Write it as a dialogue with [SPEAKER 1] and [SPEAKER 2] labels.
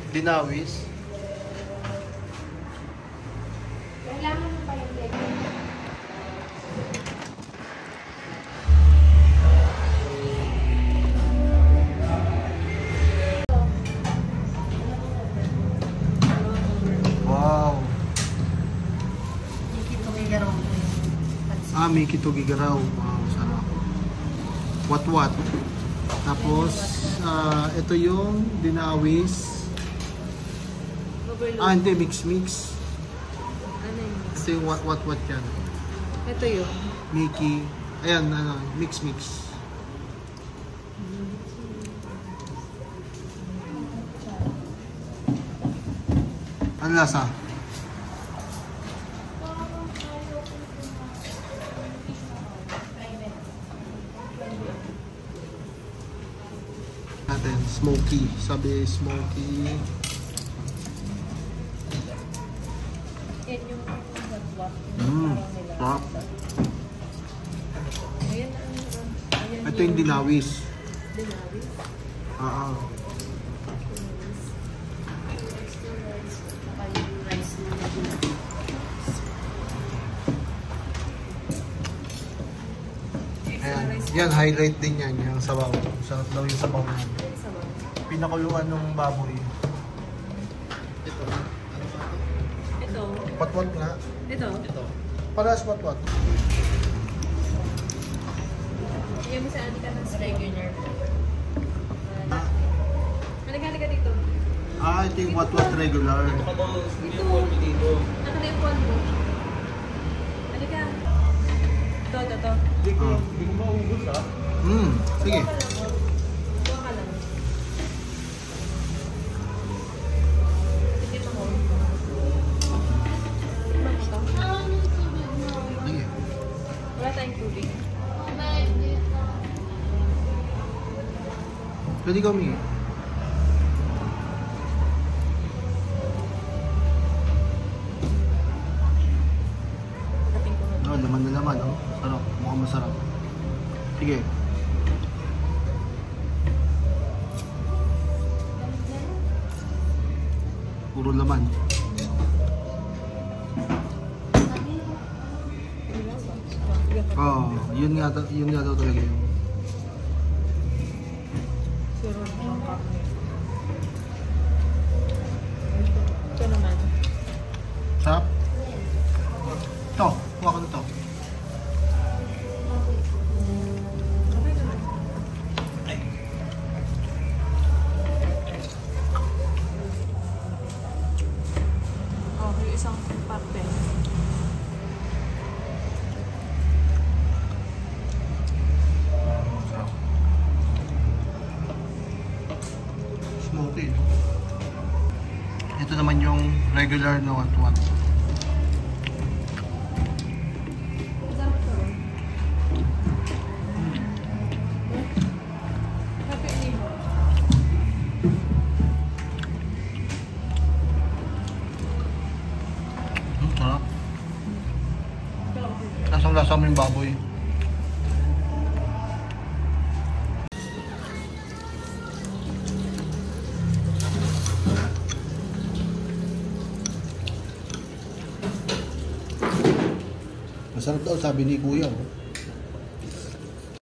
[SPEAKER 1] Dinawis.
[SPEAKER 2] Kailangan mo pa yung leg.
[SPEAKER 1] Wow.
[SPEAKER 2] Miki Tugigaraw.
[SPEAKER 1] Miki Tugigaraw. Wow, sarap. What? Tapos, ito yung dinawis. Hindi, mix.
[SPEAKER 2] Ano yung mix?
[SPEAKER 1] Ito yung what yan.
[SPEAKER 2] Ito yung
[SPEAKER 1] Miki. Ayan, mix. Ano lasa? Natin, smoky. Sabi smoky.
[SPEAKER 2] yan yung what.
[SPEAKER 1] Sarap.
[SPEAKER 2] Ayan ang
[SPEAKER 1] Ito yung dinawis.
[SPEAKER 2] dinawis. Rice na
[SPEAKER 1] Ayan. Yan, highlight din yan. Yung sabaw. Sarap daw yung sabaw niya. Pinakuluan ng baboy. Ito.
[SPEAKER 2] Ito.
[SPEAKER 1] What nga?
[SPEAKER 2] Ito.
[SPEAKER 1] Parehas what?
[SPEAKER 2] Yung sa atin ka ng regular. Halika dito.
[SPEAKER 1] Ito yung what regular.
[SPEAKER 2] Ito. Ano na yung phone mo? Halika. Ito.
[SPEAKER 1] Hindi ko maubos ha. Sige.
[SPEAKER 2] Kuha ka lang. Sige pa ko.
[SPEAKER 1] Sige.
[SPEAKER 2] Wala tayong tubig.
[SPEAKER 1] Pwede ka humingi.
[SPEAKER 2] Kaping ko na.
[SPEAKER 1] Laman na laman. Sarap. Mukhang masarap. Sige. Puro laman. Yun nga daw talaga yun.
[SPEAKER 2] Siro ng karne. Ito naman.
[SPEAKER 1] Sarap. Ito. Kuha ko na ito.
[SPEAKER 2] Okay naman. Okay, isang parte.
[SPEAKER 1] Smoky. Ito naman yung regular na what.
[SPEAKER 2] Masarap to. Happy ni mo.
[SPEAKER 1] Sarap. Lasang-lasa mo yung baboy. Masarap daw, sabi ni Kuya.